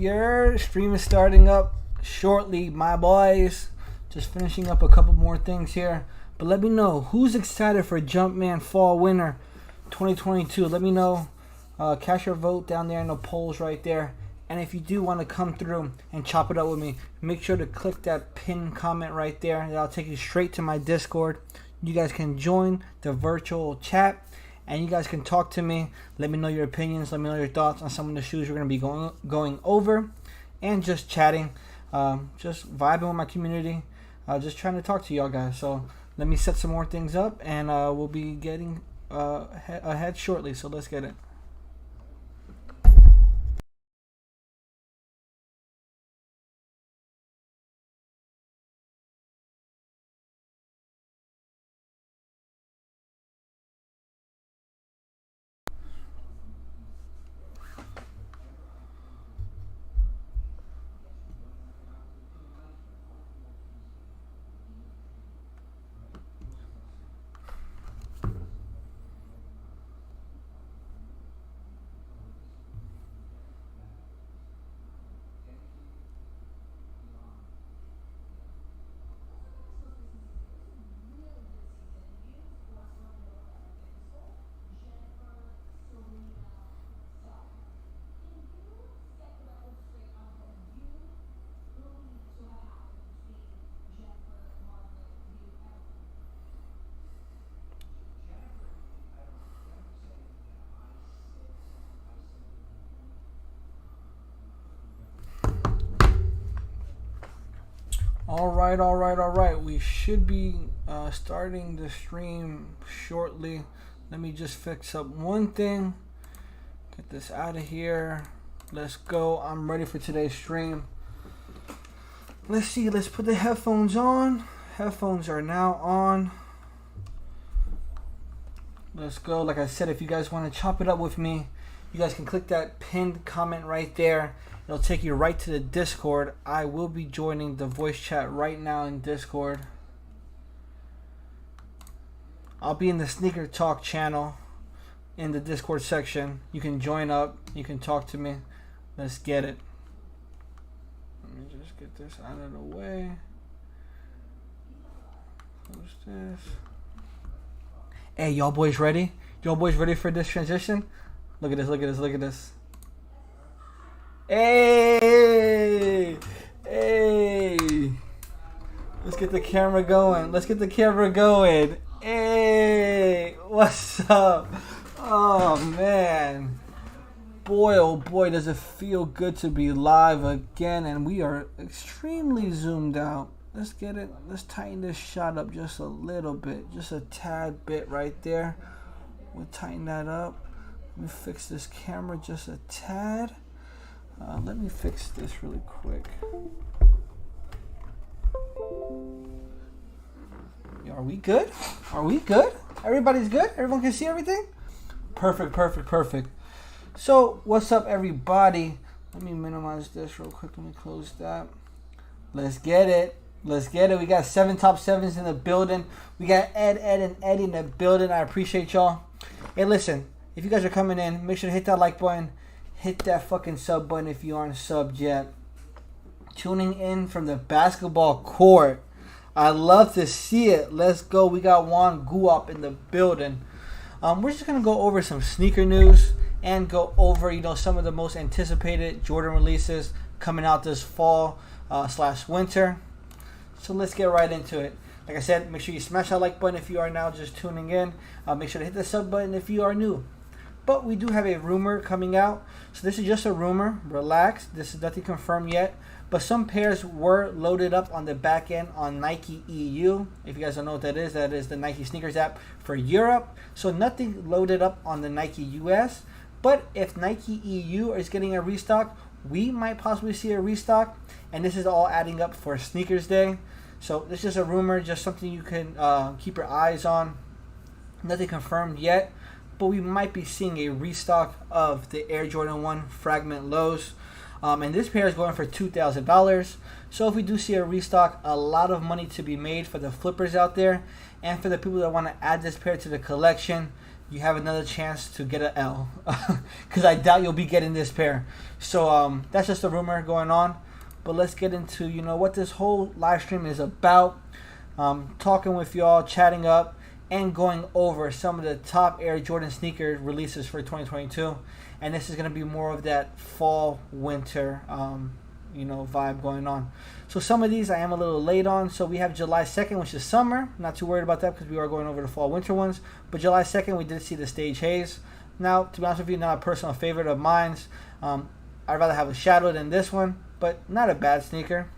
Your stream is starting up shortly, my boys. Just finishing up a couple more things here. But let me know who's excited for Jumpman Fall Winter 2022. Let me know. Cast your vote down there in the polls right there. And if you do want to come through and chop it up with me, make sure to click that pinned comment right there. That'll take you straight to my Discord. You guys can join the virtual chat, and you guys can talk to me. Let me know your opinions. Let me know your thoughts on some of the shoes we're going to be going over, and just chatting, just vibing with my community, just trying to talk to y'all guys. So let me set some more things up, and we'll be getting ahead shortly. So let's get it. All right. We should be starting the stream shortly. Let me just fix up one thing. Get this out of here. Let's go. I'm ready for today's stream. Let's see. Let's put the headphones on. Headphones are now on. Let's go. Like I said, if you guys want to chop it up with me, you guys can click that pinned comment right there. It'll take you right to the Discord. I will be joining the voice chat right now in Discord. I'll be in the Sneaker Talk channel in the Discord section. You can join up. You can talk to me. Let's get it. Let me just get this out of the way. Close this. Hey, y'all boys ready? Y'all boys ready for this transition? Look at this, look at this, look at this. Hey! Hey! Let's get the camera going. Let's get the camera going. Hey! What's up? Oh, man. Boy, oh boy, does it feel good to be live again. And we are extremely zoomed out. Let's get it. Let's tighten this shot up just a little bit. Just a tad bit right there. We'll tighten that up. Let me fix this camera just a tad. Let me fix this really quick. Are we good? Are we good? Everybody's good? Everyone can see everything? Perfect, perfect, perfect. So, what's up, everybody? Let me minimize this real quick. Let me close that. Let's get it. Let's get it. We got 7 top 7s in the building. We got Ed, and Eddie in the building. I appreciate y'all. Hey, listen. If you guys are coming in, make sure to hit that like button. Hit that fucking sub button if you aren't subbed yet. Tuning in from the basketball court. I love to see it. Let's go. We got Juan Guap in the building. We're just going to go over some sneaker news and go over, some of the most anticipated Jordan releases coming out this fall / winter. So let's get right into it. Like I said, make sure you smash that like button if you are now just tuning in. Make sure to hit the sub button if you are new. But we do have a rumor coming out. So this is just a rumor. Relax. This is nothing confirmed yet. But some pairs were loaded up on the back end on Nike EU. If you guys don't know what that is the Nike Sneakers app for Europe. So nothing loaded up on the Nike US. But if Nike EU is getting a restock, we might possibly see a restock. And this is all adding up for Sneakers Day. So this is a rumor, just something you can keep your eyes on. Nothing confirmed yet. But we might be seeing a restock of the Air Jordan 1 Fragment Lows. And this pair is going for $2,000. So if we do see a restock, a lot of money to be made for the flippers out there. And for the people that want to add this pair to the collection, you have another chance to get an L. Because I doubt you'll be getting this pair. So that's just a rumor going on. But let's get into, what this whole live stream is about. talking with y'all, chatting up, and going over some of the top Air Jordan sneaker releases for 2022. And this is going to be more of that fall winter vibe going on. So some of these I am a little late on. So we have July 2nd, which is summer. Not too worried about that because we are going over the fall winter ones. But July 2nd, we did see the Stage Haze. Now, to be honest with you, not a personal favorite of mine. I'd rather have a Shadow than this one, but not a bad sneaker.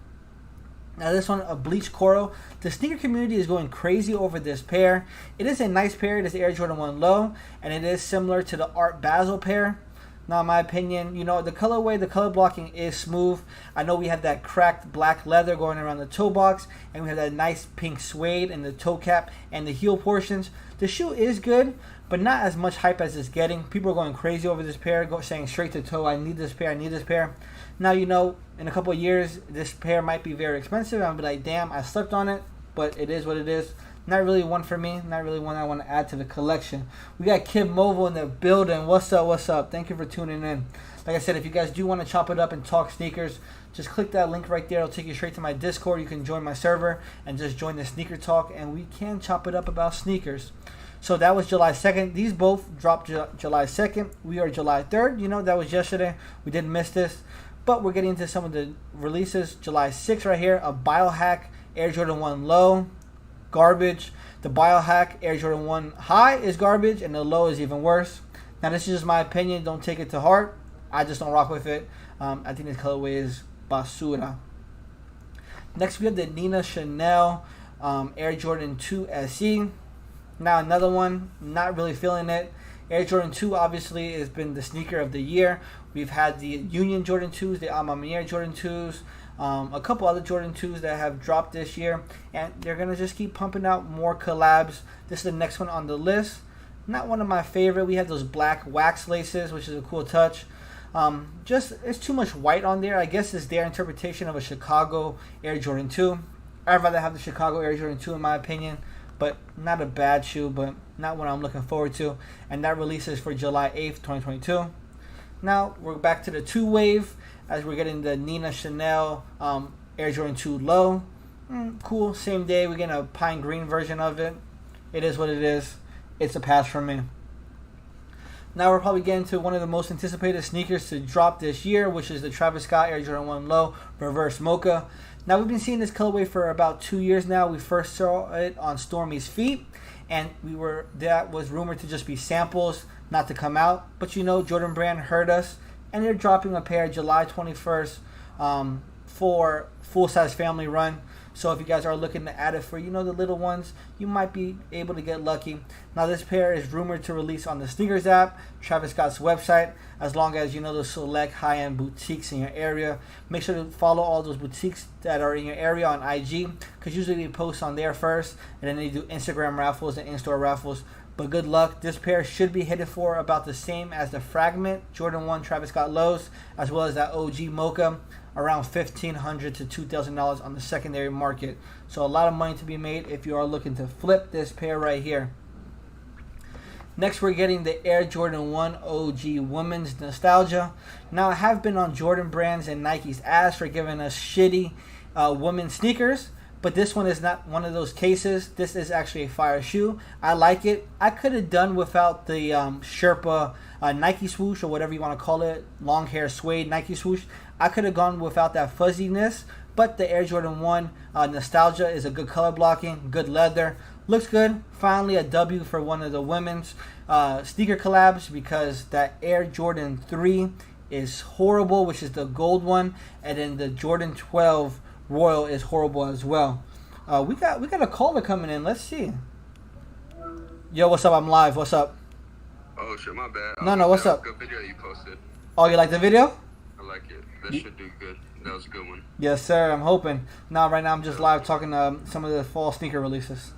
Now this one, a Bleach Coral. The sneaker community is going crazy over this pair. It is a nice pair. It is the Air Jordan 1 Low, and it is similar to the Art Basel pair. Now, in my opinion, the colorway, the color blocking is smooth. I know we have that cracked black leather going around the toe box, and we have that nice pink suede in the toe cap and the heel portions. The shoe is good, but not as much hype as it's getting. People are going crazy over this pair, saying straight to toe, I need this pair, I need this pair. Now, in a couple of years, this pair might be very expensive. I'll be like, damn, I slept on it, but it is what it is. Not really one for me. Not really one I want to add to the collection. We got Kid Mobile in the building. What's up? What's up? Thank you for tuning in. Like I said, if you guys do want to chop it up and talk sneakers, just click that link right there. It'll take you straight to my Discord. You can join my server and just join the sneaker talk, and we can chop it up about sneakers. So that was July 2nd. These both dropped July 2nd. We are July 3rd. That was yesterday. We didn't miss this. But we're getting into some of the releases. July 6th right here, a Biohack Air Jordan 1 Low. Garbage. The Biohack Air Jordan 1 High is garbage, and the low is even worse. Now, this is just my opinion. Don't take it to heart. I just don't rock with it. I think this colorway is basura. Next, we have the Nina Chanel Air Jordan 2 SE. Now, another one, not really feeling it. Air Jordan 2 obviously has been the sneaker of the year. We've had the Union Jordan 2s, the Alma Mater Jordan 2s, a couple other Jordan 2s that have dropped this year, and they're going to just keep pumping out more collabs. This is the next one on the list. Not one of my favorite. We have those black wax laces, which is a cool touch. It's too much white on there. I guess it's their interpretation of a Chicago Air Jordan 2. I'd rather have the Chicago Air Jordan 2 in my opinion, but not a bad shoe, but not one I'm looking forward to. And that releases for July 8th, 2022. Now we're back to the 2 wave as we're getting the Nina Chanel Air Jordan 2 Low. Cool, same day. We're getting a pine green version of it. It is what it is. It's a pass for me. Now we're probably getting to one of the most anticipated sneakers to drop this year, which is the Travis Scott Air Jordan 1 Low Reverse Mocha. Now we've been seeing this colorway for about 2 years now. We first saw it on Stormy's feet, and that was rumored to just be samples, not to come out. But Jordan Brand heard us, and they're dropping a pair July 21st for Full Size Family Run. So if you guys are looking to add it for, the little ones, you might be able to get lucky. Now this pair is rumored to release on the Sneakers app, Travis Scott's website, as long as the select high-end boutiques in your area. Make sure to follow all those boutiques that are in your area on IG, because usually they post on there first, and then they do Instagram raffles and in-store raffles. But good luck. This pair should be headed for about the same as the Fragment Jordan 1 Travis Scott Lows, as well as that OG Mocha, around $1,500 to $2,000 on the secondary market. So a lot of money to be made if you are looking to flip this pair right here. Next, we're getting the Air Jordan 1 OG Women's Nostalgia. Now, I have been on Jordan Brands and Nike's ass for giving us shitty women's sneakers, but this one is not one of those cases. This is actually a fire shoe. I like it. I could have done without the Sherpa Nike swoosh, or whatever you want to call it, long hair suede Nike swoosh. I could have gone without that fuzziness, but the Air Jordan 1 Nostalgia is a good color blocking, good leather. Looks good. Finally a W for one of the women's sneaker collabs, because that Air Jordan 3 is horrible, which is the gold one, and then the Jordan 12 Royal is horrible as well. We got a caller coming in. Let's see. Yo, what's up? I'm live. What's up? Oh shit, my bad. No, what's up? Good video you posted. Oh, you like the video? I like it. That should do good. That was a good one. Yes, sir. I'm hoping. Now, right now, I'm just live talking some of the fall sneaker releases.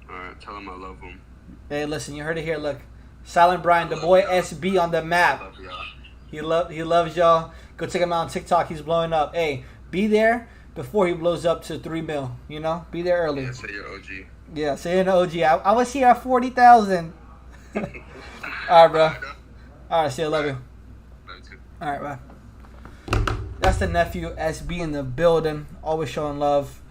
Alright, tell him I love him. Hey, listen, you heard it here. Look, Silent Brian, the boy y'all. SB on the map. I love y'all. He loves y'all. Go check him out on TikTok. He's blowing up. Hey, be there before he blows up to 3 mil. Be there early. Yeah, say you're OG. Yeah, say you're an OG. I was here at 40,000. All right, bro. All right, see you. Love you. Love you too. All right, bye. That's the nephew SB in the building. Always showing love.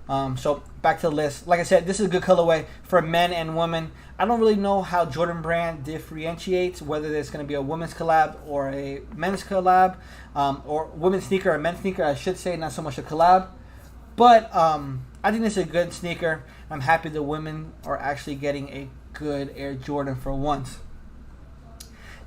So back to the list. Like I said, this is a good colorway for men and women. I don't really know how Jordan Brand differentiates whether there's going to be a women's collab or a men's collab, or women's sneaker or men's sneaker, I should say, not so much a collab. But I think this is a good sneaker. I'm happy the women are actually getting a good Air Jordan for once.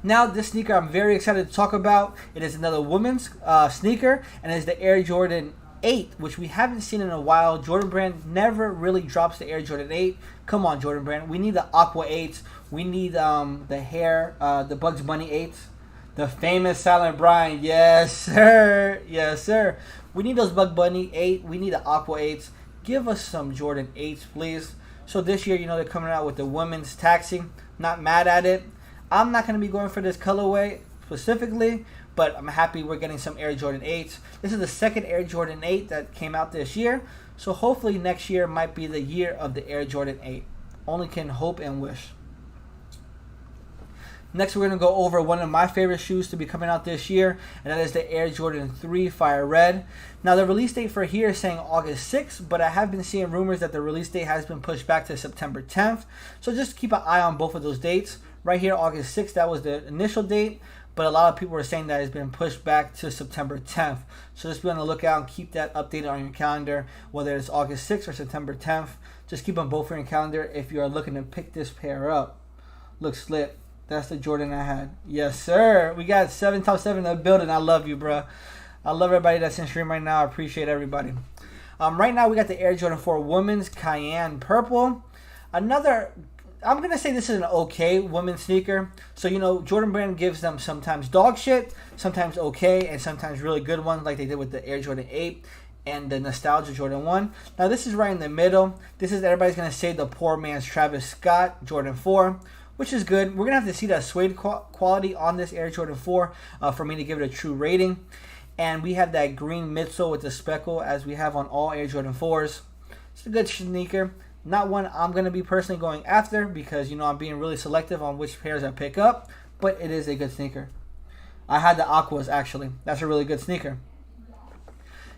Now, this sneaker I'm very excited to talk about. It is another women's sneaker, and it is the Air Jordan 8, which we haven't seen in a while. Jordan Brand never really drops the Air Jordan 8. Come on, Jordan Brand. We need the Aqua 8s. We need the Bugs Bunny 8s. The famous Silent Brian. Yes, sir. Yes, sir. We need those Bug Bunny 8. We need the Aqua 8s. Give us some Jordan 8s, please. So this year, they're coming out with the women's taxi. Not mad at it. I'm not going to be going for this colorway specifically, but I'm happy we're getting some Air Jordan 8s. This is the second Air Jordan 8 that came out this year, so hopefully next year might be the year of the Air Jordan 8. Only can hope and wish. Next, we're going to go over one of my favorite shoes to be coming out this year, and that is the Air Jordan 3 Fire Red. Now, the release date for here is saying August 6th, but I have been seeing rumors that the release date has been pushed back to September 10th, so just keep an eye on both of those dates. Right here, August 6th, that was the initial date, but a lot of people are saying that it's been pushed back to September 10th. So just be on the lookout and keep that updated on your calendar, whether it's August 6th or September 10th. Just keep them both on your calendar if you are looking to pick this pair up. Looks lit. That's the Jordan I had. Yes, sir. We got top 7 in the building. I love you, bro. I love everybody that's in stream right now. I appreciate everybody. Right now, we got the Air Jordan 4 Women's Cayenne Purple. Another, I'm going to say this is an okay women's sneaker. So, Jordan Brand gives them sometimes dog shit, sometimes okay, and sometimes really good ones like they did with the Air Jordan 8 and the Nostalgia Jordan 1. Now, this is right in the middle. This is, everybody's going to say, the poor man's Travis Scott Jordan 4. Which is good. We're going to have to see that suede quality on this Air Jordan 4 for me to give it a true rating. And we have that green midsole with the speckle as we have on all Air Jordan 4s. It's a good sneaker. Not one I'm going to be personally going after because, I'm being really selective on which pairs I pick up. But it is a good sneaker. I had the Aquas, actually. That's a really good sneaker.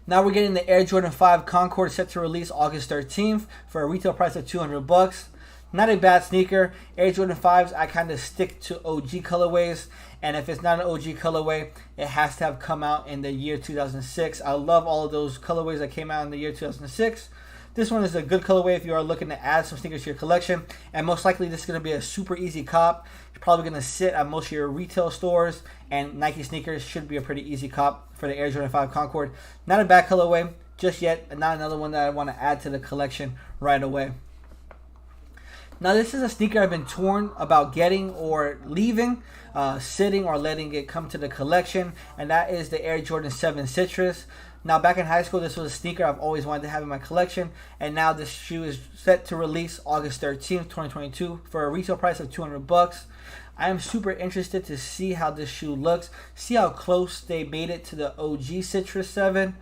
Now we're getting the Air Jordan 5 Concord set to release August 13th for a retail price of $200. Not a bad sneaker. Air Jordan 5s, I kind of stick to OG colorways. And if it's not an OG colorway, it has to have come out in the year 2006. I love all of those colorways that came out in the year 2006. This one is a good colorway if you are looking to add some sneakers to your collection. And most likely this is going to be a super easy cop. You're probably going to sit at most of your retail stores. And Nike sneakers should be a pretty easy cop for the Air Jordan 5 Concord. Not a bad colorway just yet. Not another one that I want to add to the collection right away. Now, this is a sneaker I've been torn about getting or leaving, sitting or letting it come to the collection, and that is the Air Jordan 7 Citrus. Now, back in high school, this was a sneaker I've always wanted to have in my collection, and now this shoe is set to release August 13th, 2022 for a retail price of $200. I am super interested to see how this shoe looks, see how close they made it to the OG Citrus 7.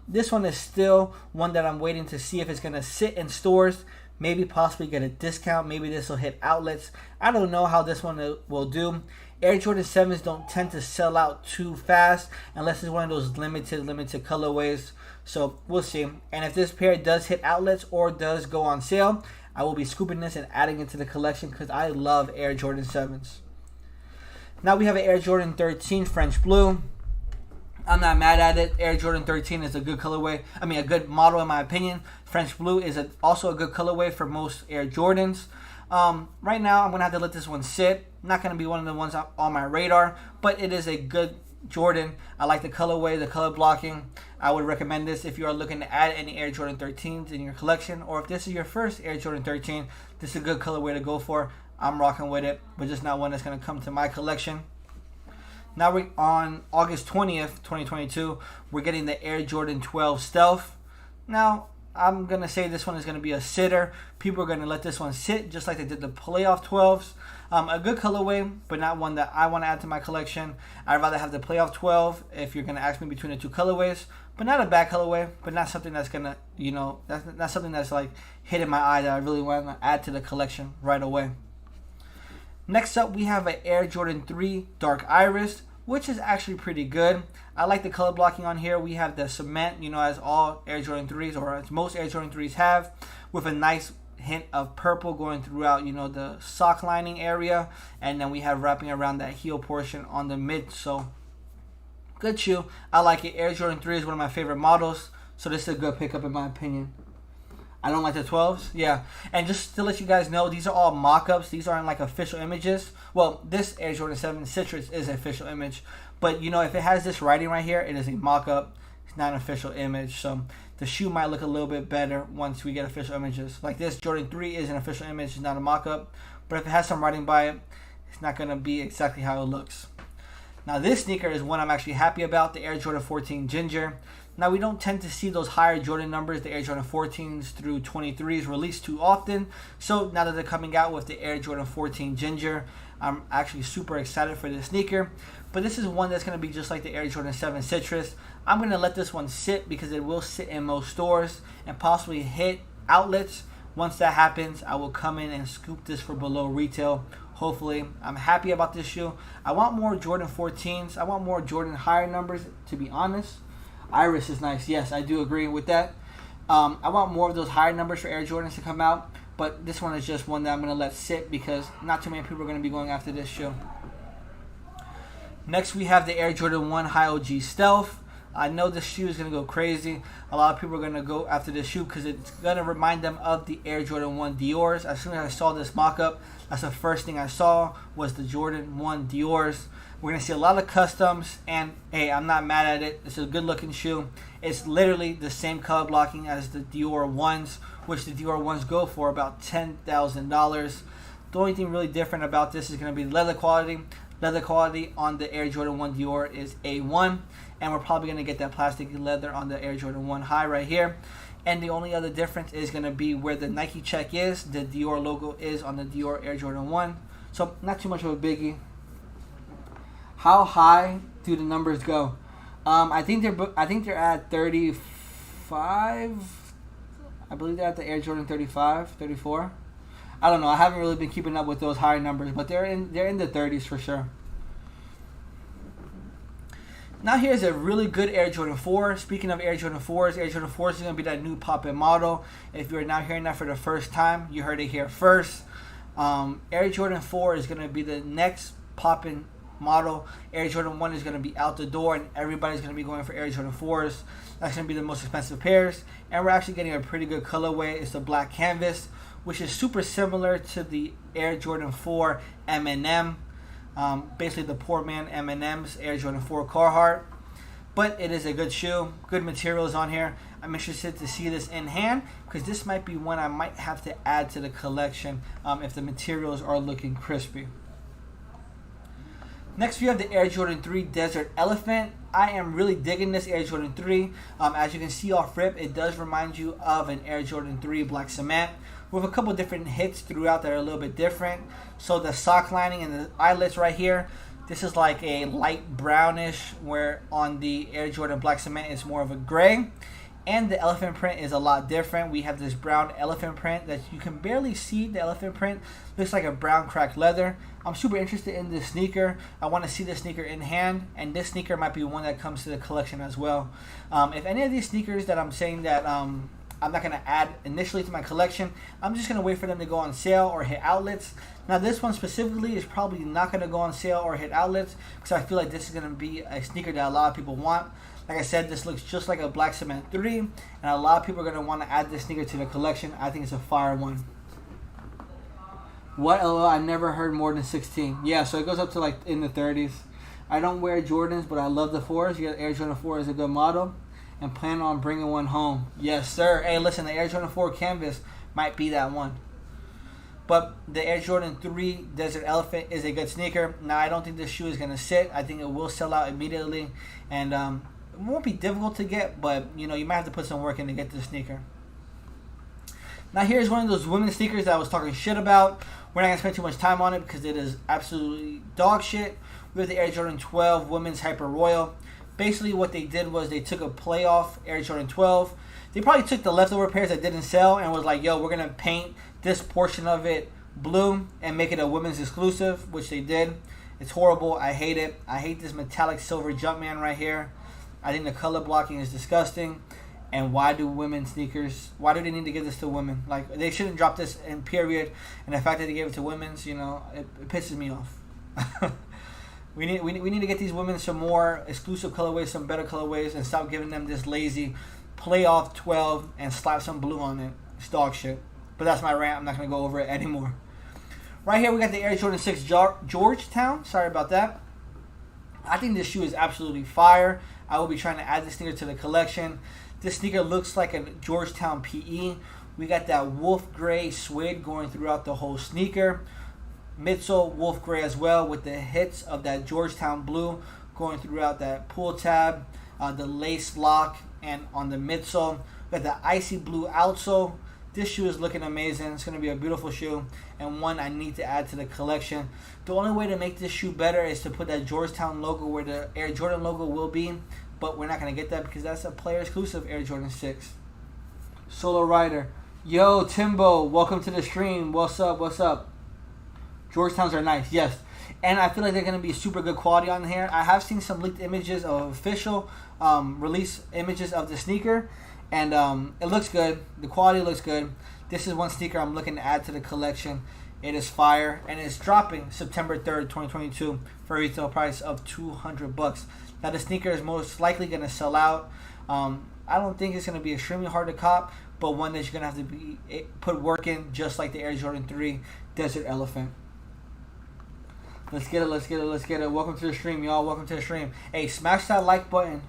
This one is still one that I'm waiting to see if it's going to sit in stores. Maybe possibly get a discount. Maybe this will hit outlets. I don't know how this one will do. Air Jordan 7s don't tend to sell out too fast unless it's one of those limited colorways. So we'll see. And if this pair does hit outlets or does go on sale, I will be scooping this and adding it to the collection because I love Air Jordan 7s. Now we have an Air Jordan 13 French Blue. I'm not mad at it. Air Jordan 13 is a good colorway. A good model in my opinion. French Blue is also a good colorway for most Air Jordans. Right now, I'm going to have to let this one sit. Not going to be one of the ones on my radar, but it is a good Jordan. I like the colorway, the color blocking. I would recommend this if you are looking to add any Air Jordan 13s in your collection, or if this is your first Air Jordan 13, this is a good colorway to go for. I'm rocking with it, but just not one that's going to come to my collection. Now we're on August 20th, 2022. We're getting the Air Jordan 12 Stealth. Now, I'm going to say this one is going to be a sitter. People are going to let this one sit just like they did the Playoff 12s. A good colorway, but not one that I want to add to my collection. I'd rather have the Playoff 12 if you're going to ask me between the two colorways. But not a bad colorway, but not something that's going to, that's not something that's like hitting my eye that I really want to add to the collection right away. Next up, we have an Air Jordan 3 Dark Iris. which is actually pretty good. I like the color blocking on here. We have the cement, as all Air Jordan 3s, or as most Air Jordan 3s have, with a nice hint of purple going throughout, the sock lining area. And then we have wrapping around that heel portion on the mid. So, good shoe. I like it. Air Jordan 3 is one of my favorite models. So, this is a good pickup in my opinion. I don't like the 12s. Yeah. And just to let you guys know, these are all mock-ups. These aren't like official images. Well, this Air Jordan 7 Citrus is an official image. But, if it has this writing right here, it is a mock-up. It's not an official image. So, the shoe might look a little bit better once we get official images. Like this, Jordan 3 is an official image. It's not a mock-up. But if it has some writing by it, it's not going to be exactly how it looks. Now, this sneaker is one I'm actually happy about, the Air Jordan 14 Ginger. Now, we don't tend to see those higher Jordan numbers, the Air Jordan 14s through 23s, released too often. So, now that they're coming out with the Air Jordan 14 Ginger, I'm actually super excited for this sneaker. But this is one that's going to be just like the Air Jordan 7 Citrus. I'm going to let this one sit because it will sit in most stores and possibly hit outlets. Once that happens, I will come in and scoop this for below retail. Hopefully, I'm happy about this shoe. I want more Jordan 14s. I want more Jordan higher numbers, to be honest. Iris is nice. Yes, I do agree with that. I want more of those higher numbers for Air Jordans to come out. But this one is just one that I'm going to let sit because not too many people are going to be going after this shoe. Next, we have the Air Jordan 1 High OG Stealth. I know this shoe is going to go crazy. A lot of people are going to go after this shoe because it's going to remind them of the Air Jordan 1 Dior's. As soon as I saw this mock-up, that's the first thing I saw was the Jordan 1 Dior's. We're going to see a lot of customs, and hey, I'm not mad at it. It's a good-looking shoe. It's literally the same color blocking as the Dior 1s, which the Dior 1s go for about $10,000. The only thing really different about this is going to be leather quality. Leather quality on the Air Jordan 1 Dior is A1, and we're probably going to get that plastic leather on the Air Jordan 1 High right here. And the only other difference is going to be where the Nike check is. The Dior logo is on the Dior Air Jordan 1. So, not too much of a biggie. How high do the numbers go? I think they're at 35. I believe they're at the Air Jordan 35, 34. I don't know. I haven't really been keeping up with those higher numbers, but they're in the 30s for sure. Now here's a really good Air Jordan 4. Speaking of Air Jordan 4s, Air Jordan 4s is going to be that new pop-in model. If you're now hearing that for the first time, you heard it here first. Air Jordan 4 is going to be the next pop-in model. Air Jordan 1 is going to be out the door, and everybody's going to be going for Air Jordan 4s. That's going to be the most expensive pairs, and we're actually getting a pretty good colorway. It's the black canvas, which is super similar to the Air Jordan 4 M&M. Basically the poor man M&M's Air Jordan 4 Carhartt. But it is a good shoe. Good materials on here. I'm interested to see this in hand because this might be one I might have to add to the collection if the materials are looking crispy. Next, we have the Air Jordan 3 Desert Elephant. I am really digging this Air Jordan 3. As you can see off rip, it does remind you of an Air Jordan 3 Black Cement with a couple different hits throughout that are a little bit different. So the sock lining and the eyelets right here, this is like a light brownish, where on the Air Jordan Black Cement it's more of a gray. And the elephant print is a lot different. We have this brown elephant print that you can barely see. The elephant print looks like a brown cracked leather. I'm super interested in this sneaker. I want to see this sneaker in hand, and this sneaker might be one that comes to the collection as well. If any of these sneakers that I'm saying that I'm not going to add initially to my collection, I'm just going to wait for them to go on sale or hit outlets. Now this one specifically is probably not going to go on sale or hit outlets because I feel like this is going to be a sneaker that a lot of people want. Like I said, this looks just like a Black Cement 3, and a lot of people are going to want to add this sneaker to the collection. I think it's a fire one. What? LOL, I never heard more than 16. Yeah, so it goes up to like in the 30s. I don't wear Jordans, but I love the 4s. You got Air Jordan 4 is a good model, and plan on bringing one home. Yes, sir. Hey, listen, the Air Jordan 4 Canvas might be that one. But the Air Jordan 3 Desert Elephant is a good sneaker. Now, I don't think this shoe is going to sit. I think it will sell out immediately, and it won't be difficult to get, but you might have to put some work in to get this sneaker. Now here's one of those women's sneakers that I was talking shit about. We're not going to spend too much time on it because it is absolutely dog shit. We have the Air Jordan 12 Women's Hyper Royal. Basically what they did was they took a playoff Air Jordan 12. They probably took the leftover pairs that didn't sell and was like, yo, we're going to paint this portion of it blue and make it a women's exclusive, which they did. It's horrible. I hate it. I hate this metallic silver Jumpman right here. I think the color blocking is disgusting. And why do women's sneakers, why do they need to give this to women? Like, they shouldn't drop this in period. And the fact that they gave it to women's, you know, it pisses me off. we need to get these women some more exclusive colorways, some better colorways, and stop giving them this lazy playoff 12 and slap some blue on it. It's dog shit. But that's my rant. I'm not going to go over it anymore. Right here, we got the Air Jordan 6 Georgetown. Sorry about that. I think this shoe is absolutely fire. I will be trying to add this sneaker to the collection. This sneaker looks like a Georgetown PE. We got that wolf gray suede going throughout the whole sneaker. Midsole wolf gray as well, with the hits of that Georgetown blue going throughout that pull tab, the lace lock, and on the midsole. We got the icy blue outsole. This shoe is looking amazing. It's going to be a beautiful shoe and one I need to add to the collection. The only way to make this shoe better is to put that Georgetown logo where the Air Jordan logo will be, but we're not going to get that because that's a player exclusive Air Jordan 6. Solo Rider. Yo, Timbo, welcome to the stream. What's up? What's up? Georgetowns are nice, yes. And I feel like they're going to be super good quality on here. I have seen some leaked images of official release images of the sneaker. And it looks good. The quality looks good. This is one sneaker I'm looking to add to the collection. It is fire. And it's dropping September 3rd, 2022 for a retail price of $200. Now, the sneaker is most likely going to sell out. I don't think it's going to be extremely hard to cop, but one that you're going to have to put work in, just like the Air Jordan 3 Desert Elephant. Let's get it, let's get it, let's get it. Welcome to the stream, y'all. Welcome to the stream. Hey, smash that like button.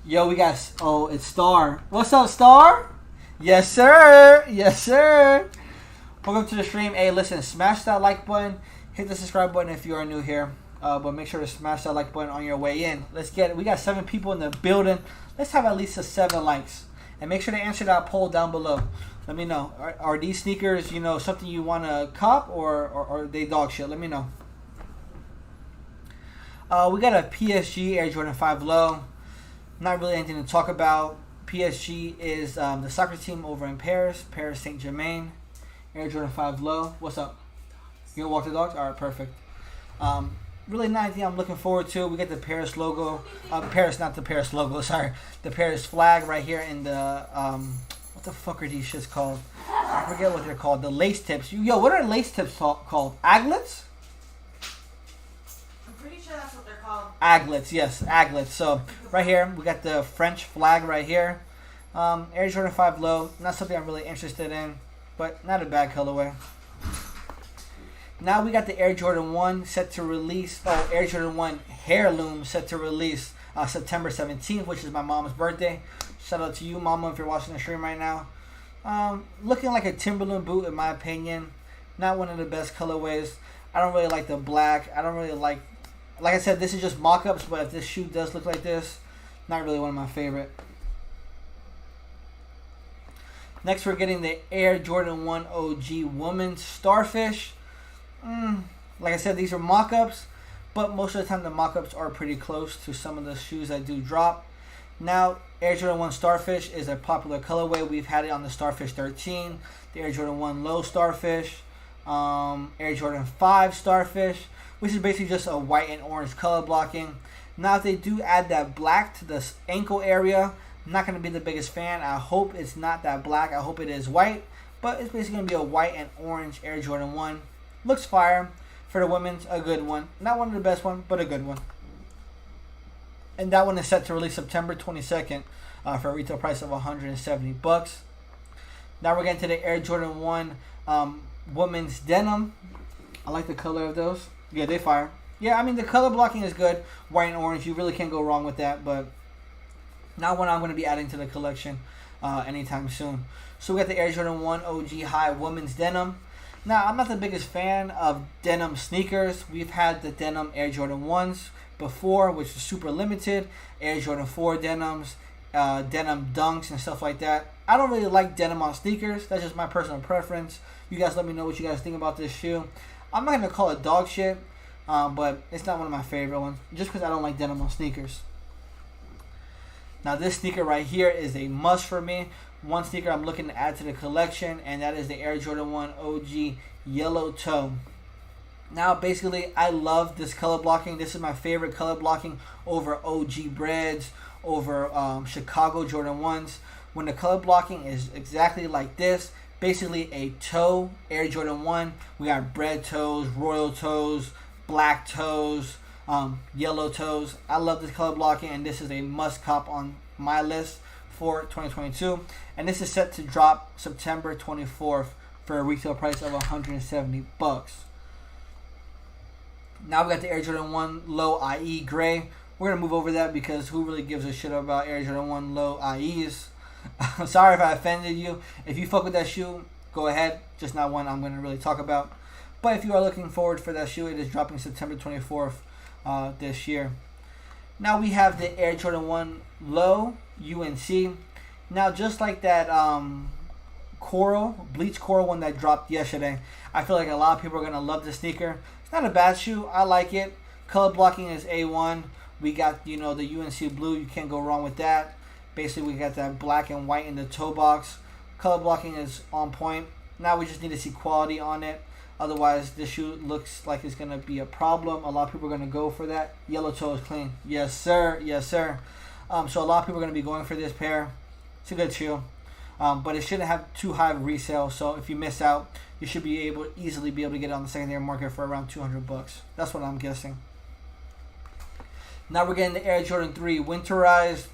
Yo, we got, oh, it's Star. What's up, Star? Yes, sir. Yes, sir. Welcome to the stream. Hey, listen, smash that like button. Hit the subscribe button if you are new here. But make sure to smash that like button on your way in. Let's get it. We got 7 people in the building. Let's have at least 7 likes. And make sure to answer that poll down below. Let me know. Are these sneakers, you know, something you want to cop or are they dog shit? Let me know. We got a PSG Air Jordan 5 Low. Not really anything to talk about. PSG is the soccer team over in Paris. Paris Saint-Germain. Air Jordan 5 Low. What's up? You gonna walk the dogs? Alright, perfect. Really not anything I'm looking forward to. We get the Paris logo. Paris, not the Paris logo, sorry. The Paris flag right here in the, what the fuck are these shits called? I forget what they're called. The lace tips. Yo, what are lace tips called? Aglets? I'm pretty sure that's what they're called. Aglets, yes, aglets. So, right here, we got the French flag right here. Air Jordan 5 Low. Not something I'm really interested in, but not a bad colorway. Now we got the Air Jordan 1 set to release. Oh, Air Jordan 1 Heirloom set to release September 17th, which is my mom's birthday. Shout out to you, Mama, if you're watching the stream right now. Looking like a Timberland boot, in my opinion. Not one of the best colorways. I don't really like the black. I don't really like I said, this is just mock-ups, but if this shoe does look like this, not really one of my favorite. Next, we're getting the Air Jordan 1 OG Women's Starfish. Like I said, these are mock-ups, but most of the time the mock-ups are pretty close to some of the shoes that do drop. Now, Air Jordan 1 Starfish is a popular colorway. We've had it on the Starfish 13, the Air Jordan 1 Low Starfish, Air Jordan 5 Starfish, which is basically just a white and orange color blocking. Now, if they do add that black to the ankle area, I'm not going to be the biggest fan. I hope it's not that black. I hope it is white, but it's basically going to be a white and orange Air Jordan 1. Looks fire. For the women's, a good one. Not one of the best one, but a good one. And that one is set to release September 22nd for a retail price of $170. Now we're getting to the Air Jordan 1 women's denim. I like the color of those. Yeah, they fire. Yeah, I mean, the color blocking is good. White and orange, you really can't go wrong with that, but not one I'm going to be adding to the collection anytime soon. So we got the Air Jordan 1 OG High women's denim. Now, I'm not the biggest fan of denim sneakers. We've had the denim Air Jordan 1s before, which was super limited. Air Jordan 4 denims, denim dunks, and stuff like that. I don't really like denim on sneakers. That's just my personal preference. You guys let me know what you guys think about this shoe. I'm not going to call it dog shit, but it's not one of my favorite ones, just because I don't like denim on sneakers. Now, this sneaker right here is a must for me. One sneaker I'm looking to add to the collection, and that is the Air Jordan 1 OG Yellow Toe. Now, basically, I love this color blocking. This is my favorite color blocking over OG Breads, over Chicago Jordan 1s. When the color blocking is exactly like this, basically a toe, Air Jordan 1. We got bread toes, royal toes, black toes, yellow toes. I love this color blocking, and this is a must cop on my list for 2022. And this is set to drop September 24th for a retail price of $170. Now we got the Air Jordan 1 Low IE Gray. We're going to move over that because who really gives a shit about Air Jordan 1 Low IEs? Sorry if I offended you. If you fuck with that shoe, go ahead. Just not one I'm going to really talk about. But if you are looking forward for that shoe, it is dropping September 24th this year. Now we have the Air Jordan 1 Low UNC. Now just like that bleach coral one that dropped yesterday, I feel like a lot of people are going to love the sneaker. It's not a bad shoe. I like it. Color blocking is A1. We got, the UNC blue. You can't go wrong with that. Basically, we got that black and white in the toe box. Color blocking is on point. Now we just need to see quality on it. Otherwise, this shoe looks like it's going to be a problem. A lot of people are going to go for that. Yellow toe is clean. Yes, sir. Yes, sir. So a lot of people are going to be going for this pair. It's a good shoe. But it shouldn't have too high of resale. So if you miss out, you should be easily be able to get it on the secondary market for around $200. That's what I'm guessing. Now we're getting the Air Jordan 3 winterized.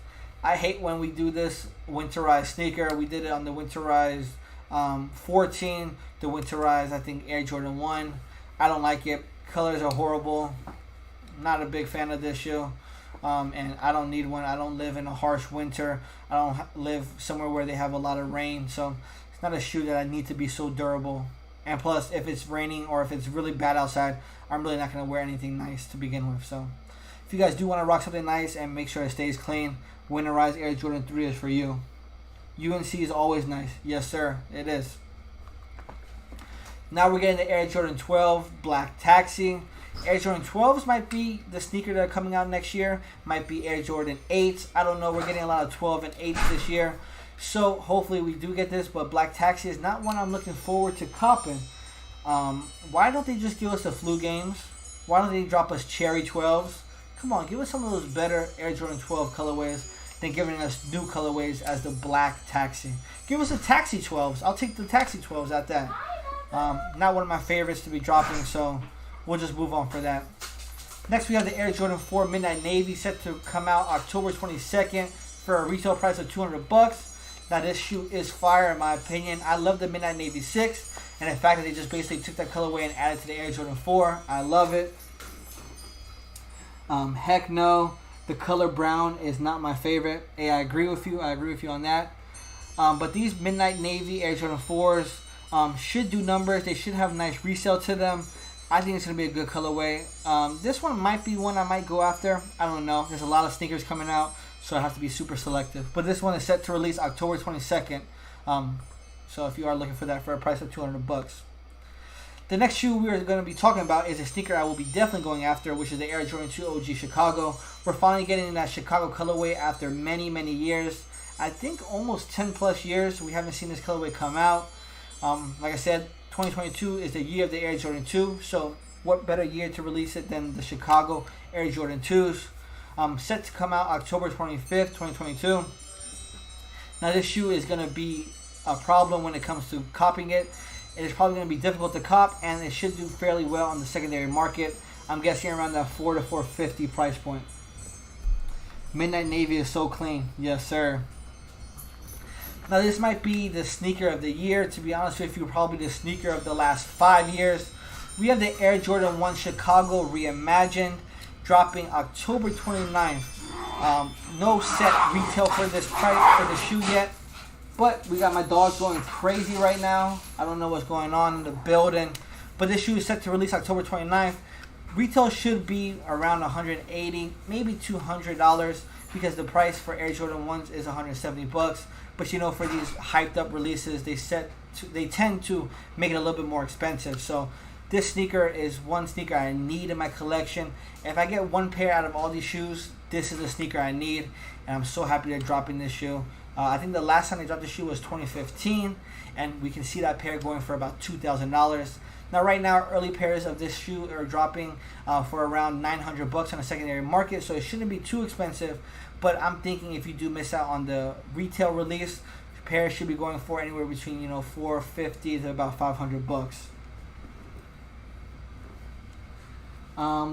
I hate when we do this winterized sneaker. We did it on the winterized 14, the winterized, I think, Air Jordan 1. I don't like it. Colors are horrible. Not a big fan of this shoe. And I don't need one. I don't live in a harsh winter. I don't live somewhere where they have a lot of rain. So it's not a shoe that I need to be so durable. And plus, if it's raining or if it's really bad outside, I'm really not going to wear anything nice to begin with. So if you guys do want to rock something nice and make sure it stays clean, winterized Air Jordan 3 is for you. UNC is always nice. Yes, sir. It is. Now we're getting the Air Jordan 12 Black Taxi. Air Jordan 12s might be the sneaker that are coming out next year. Might be Air Jordan 8s. I don't know. We're getting a lot of 12 and 8s this year. So hopefully we do get this. But Black Taxi is not one I'm looking forward to copping. Why don't they just give us the flu games? Why don't they drop us Cherry 12s? Come on, give us some of those better Air Jordan 12 colorways than giving us new colorways as the Black Taxi. Give us the Taxi 12s. I'll take the Taxi 12s at that. Not one of my favorites to be dropping, so we'll just move on for that. Next, we have the Air Jordan 4 Midnight Navy set to come out October 22nd for a retail price of $200. Now, this shoe is fire in my opinion. I love the Midnight Navy 6, and the fact that they just basically took that colorway and added to the Air Jordan 4. I love it. Heck no, the color brown is not my favorite. Hey, I agree with you. I agree with you on that. But these Midnight Navy Air Jordan 4s should do numbers. They should have nice resale to them. I think it's going to be a good colorway. This one might be one I might go after. I don't know. There's a lot of sneakers coming out, so I have to be super selective. But this one is set to release October 22nd. So if you are looking for that for a price of $200. The next shoe we are going to be talking about is a sneaker I will be definitely going after, which is the Air Jordan 2 OG Chicago. We're finally getting that Chicago colorway after many, many years. I think almost 10 plus years we haven't seen this colorway come out. Like I said, 2022 is the year of the Air Jordan 2. So what better year to release it than the Chicago Air Jordan 2s. Set to come out October 25th, 2022. Now this shoe is going to be a problem when it comes to copying it. It is probably going to be difficult to cop, and it should do fairly well on the secondary market. I'm guessing around that $400 to $450 price point. Midnight Navy is so clean. Yes, sir. Now, this might be the sneaker of the year. To be honest with you, probably the sneaker of the last 5 years. We have the Air Jordan 1 Chicago Reimagined, dropping October 29th. No set retail for this price for the shoe yet. But we got my dogs going crazy right now. I don't know what's going on in the building. But this shoe is set to release October 29th. Retail should be around $180, maybe $200, because the price for Air Jordan 1s is $170. But you know, for these hyped up releases, they tend to make it a little bit more expensive. So this sneaker is one sneaker I need in my collection. If I get one pair out of all these shoes, this is the sneaker I need. And I'm so happy they're dropping this shoe. I think the last time they dropped the shoe was 2015, and we can see that pair going for about $2,000. Now, right now, early pairs of this shoe are dropping for around $900 on the secondary market, so it shouldn't be too expensive. But I'm thinking if you do miss out on the retail release, pairs should be going for anywhere between $450 to about $500.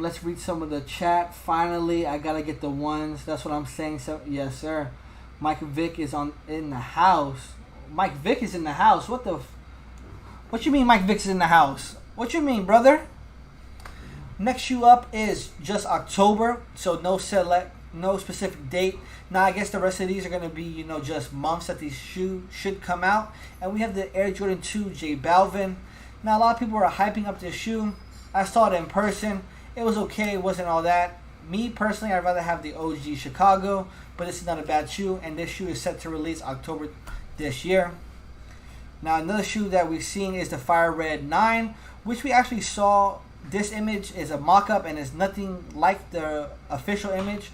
Let's read some of the chat. Finally, I gotta get the ones. That's what I'm saying. So yes, sir. Mike Vick is in the house. Mike Vick is in the house. What you mean Mike Vick is in the house? What you mean, brother? Next shoe up is just October, so no specific date. Now I guess the rest of these are gonna be just months that these shoes should come out. And we have the Air Jordan 2 J Balvin. Now a lot of people are hyping up this shoe. I saw it in person. It was okay. It wasn't all that. Me personally, I'd rather have the OG Chicago, but this is not a bad shoe, and this shoe is set to release October this year. Now another shoe that we've seen is the Fire Red 9, which we actually saw. This image is a mock-up and is nothing like the official image.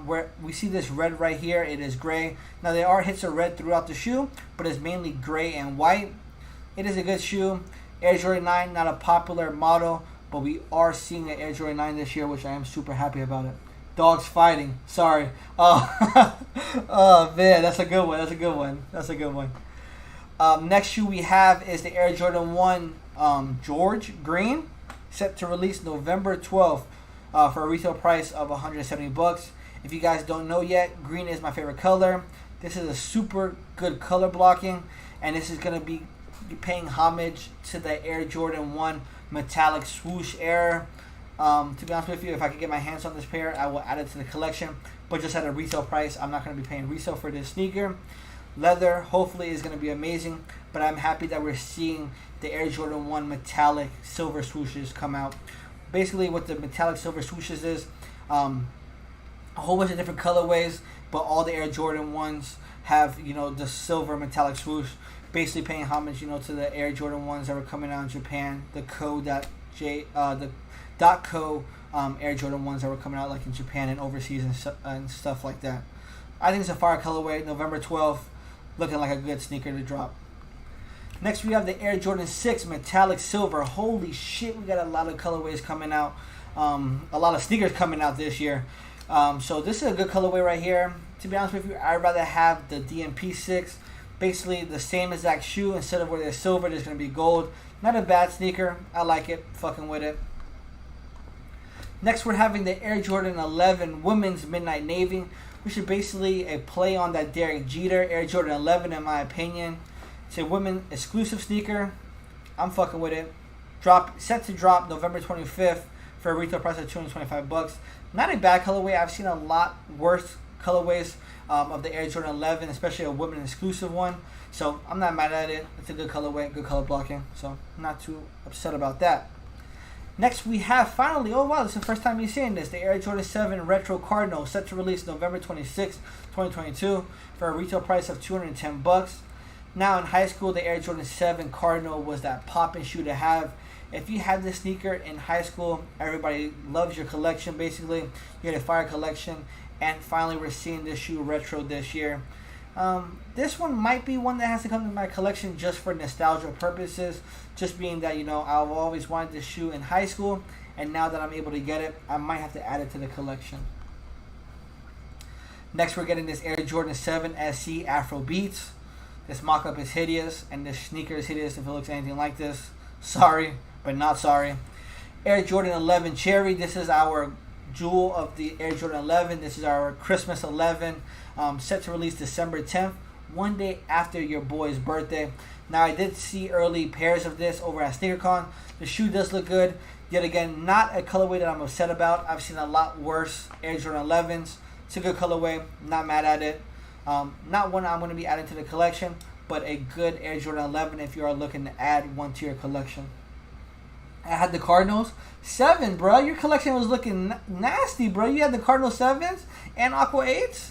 Where we see this red right here, it is gray. Now there are hits of red throughout the shoe, but it's mainly gray and white. It is a good shoe. Air Jordan 9, not a popular model, but we are seeing an Air Jordan 9 this year, which I am super happy about it. Dogs fighting. Sorry. Oh, oh man, that's a good one. That's a good one. Next shoe we have is the Air Jordan 1 George Green, set to release November 12th for a retail price of $170. If you guys don't know yet, green is my favorite color. This is a super good color blocking, and this is going to be paying homage to the Air Jordan 1 metallic swoosh era. To be honest with you, if I could get my hands on this pair, I will add it to the collection, but just at a retail price. I'm not going to be paying resale for this sneaker. Leather hopefully is going to be amazing, but I'm happy that we're seeing the Air Jordan 1 metallic silver swooshes come out. Basically what the metallic silver swooshes is a whole bunch of different colorways, but all the Air Jordan 1s have the silver metallic swoosh, basically paying homage to the Air Jordan 1s that were coming out in Japan, the .co Air Jordan 1s that were coming out like in Japan and overseas and stuff like that. I think it's a fire colorway. November 12th, looking like a good sneaker to drop. Next we have the Air Jordan 6 metallic silver. Holy shit, we got a lot of colorways coming out, a lot of sneakers coming out this year. So this is a good colorway right here. To be honest with you, I'd rather have the DMP 6. Basically the same exact shoe. Instead of where there's silver, there's going to be gold. Not a bad sneaker. I like it. Fucking with it. Next we're having the Air Jordan 11 Women's Midnight Navy, which is basically a play on that Derek Jeter Air Jordan 11 in my opinion. It's a women exclusive sneaker. I'm fucking with it. Set to drop November 25th for a retail price of $225. Not a bad colorway. I've seen a lot worse colorways of the Air Jordan 11, especially a women exclusive one. So I'm not mad at it. It's a good colorway, good color blocking. So I'm not too upset about that. Next we have finally, oh wow, this is the first time you're seeing this, the Air Jordan 7 Retro Cardinal, set to release November 26, 2022 for a retail price of $210. Now in high school, the Air Jordan 7 Cardinal was that poppin' shoe to have. If you had this sneaker in high school, everybody loves your collection basically. You had a fire collection, and finally we're seeing this shoe retro this year. This one might be one that has to come to my collection just for nostalgia purposes, just being that I've always wanted this shoe in high school, and now that I'm able to get it, I might have to add it to the collection. Next we're getting this Air Jordan 7 SC Afro Beats. This mock-up is hideous, and this sneaker is hideous if it looks anything like this. Sorry, but not sorry. Air Jordan 11 Cherry. This is our jewel of the Air Jordan 11. This is our Christmas 11, set to release December 10th, one day after your boy's birthday. Now I did see early pairs of this over at SneakerCon. The shoe does look good. Yet again, not a colorway that I'm upset about. I've seen a lot worse Air Jordan 11s. It's a good colorway. Not mad at it. Not one I'm going to be adding to the collection, but a good Air Jordan 11 if you are looking to add one to your collection. I had the Cardinals 7, bro. Your collection was looking nasty, bro. You had the Cardinal 7s and Aqua 8s.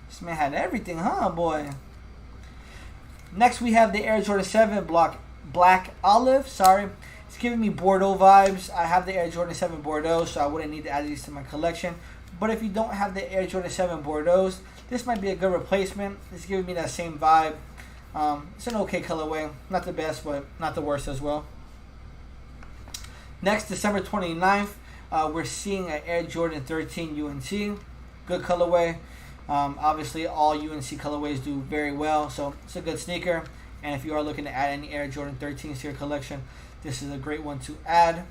This man had everything, huh, boy? Next, we have the Air Jordan 7 Black Olive. Sorry. It's giving me Bordeaux vibes. I have the Air Jordan 7 Bordeaux, so I wouldn't need to add these to my collection. But if you don't have the Air Jordan 7 Bordeaux, this might be a good replacement. It's giving me that same vibe. It's an okay colorway. Not the best, but not the worst as well. Next, December 29th, we're seeing an Air Jordan 13 UNC. Good colorway. Obviously, all UNC colorways do very well, so it's a good sneaker. And if you are looking to add any Air Jordan 13s to your collection, this is a great one to add.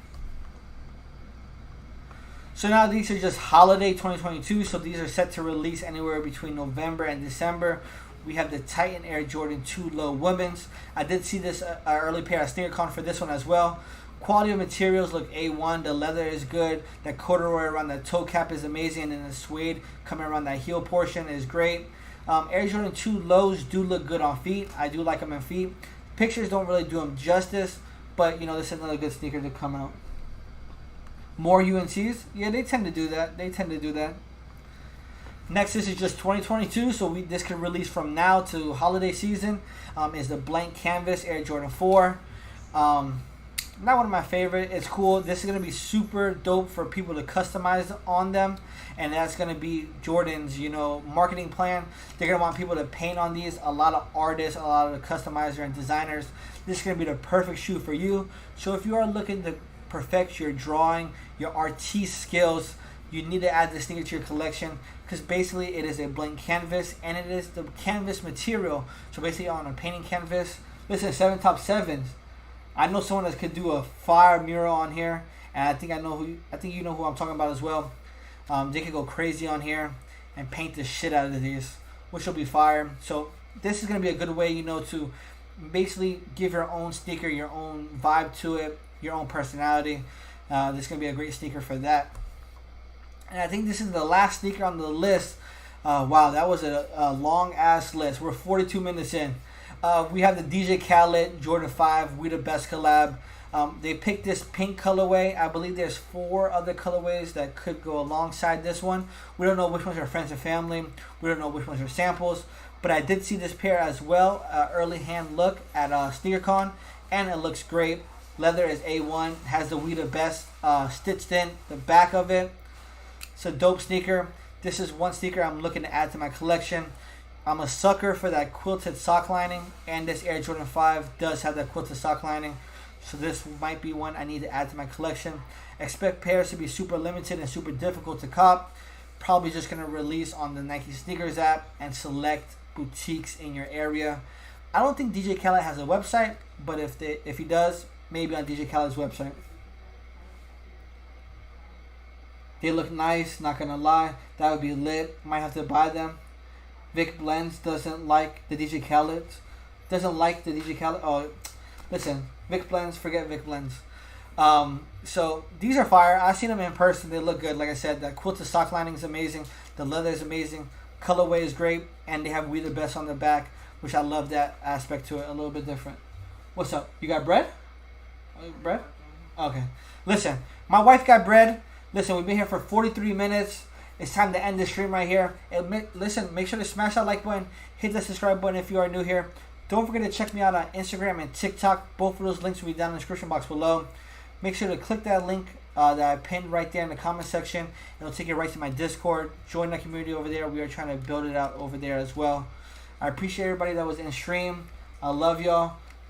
So now these are just holiday 2022, so these are set to release anywhere between November and December. We have the Titan Air Jordan 2 Low Women's. I did see this early pair at SneakerCon for this one as well. Quality of materials look A1. The leather is good. The corduroy around the toe cap is amazing. And the suede coming around that heel portion is great. Air Jordan 2 Lows do look good on feet. I do like them in feet. Pictures don't really do them justice. But, you know, this is another good sneaker to come out. More UNCs? Yeah, they tend to do that. Next, this is just 2022, so this can release from now to holiday season. Is the Blank Canvas Air Jordan 4. Not one of my favorite. It's cool. This is going to be super dope for people to customize on them. And that's going to be Jordan's, marketing plan. They're going to want people to paint on these. A lot of artists, a lot of customizers and designers. This is going to be the perfect shoe for you. So if you are looking to perfect your drawing, your artiste skills, you need to add this sneaker to your collection, because basically it is a blank canvas and it is the canvas material. So basically on a painting canvas, listen, 7 top 7s. I know someone that could do a fire mural on here, and I think you know who I'm talking about as well. They could go crazy on here and paint the shit out of these, which will be fire. So this is gonna be a good way, to basically give your own sneaker, your own vibe to it, your own personality. This is gonna be a great sneaker for that. And I think this is the last sneaker on the list. Wow, that was a long ass list. We're 42 minutes in. We have the DJ Khaled Jordan 5 We The Best collab. They picked this pink colorway. I believe there's 4 other colorways that could go alongside this one. We don't know which ones are friends and family. We don't know which ones are samples. But I did see this pair as well. Early hand look at SneakerCon. And it looks great. Leather is A1. Has the We The Best stitched in the back of it. It's a dope sneaker. This is one sneaker I'm looking to add to my collection. I'm a sucker for that quilted sock lining, and this Air Jordan 5 does have that quilted sock lining, so this might be one I need to add to my collection. Expect pairs to be super limited and super difficult to cop. Probably just going to release on the Nike Sneakers app and select boutiques in your area. I don't think DJ Khaled has a website, but if he does, maybe on DJ Khaled's website. They look nice, not going to lie. That would be lit. Might have to buy them. Vic Blends doesn't like the DJ Khaled. Oh, listen. Vic Blends, forget Vic Blends. So these are fire. I've seen them in person. They look good. Like I said, that quilted sock lining is amazing. The leather is amazing. Colorway is great. And they have We The Best on the back, which I love that aspect to it. A little bit different. What's up? You got bread? Bread? Okay. Listen, my wife got bread. Listen, we've been here for 43 minutes. It's time to end the stream right here. And listen, make sure to smash that like button. Hit the subscribe button if you are new here. Don't forget to check me out on Instagram and TikTok. Both of those links will be down in the description box below. Make sure to click that link that I pinned right there in the comment section. It'll take you right to my Discord. Join the community over there. We are trying to build it out over there as well. I appreciate everybody that was in stream. I love y'all.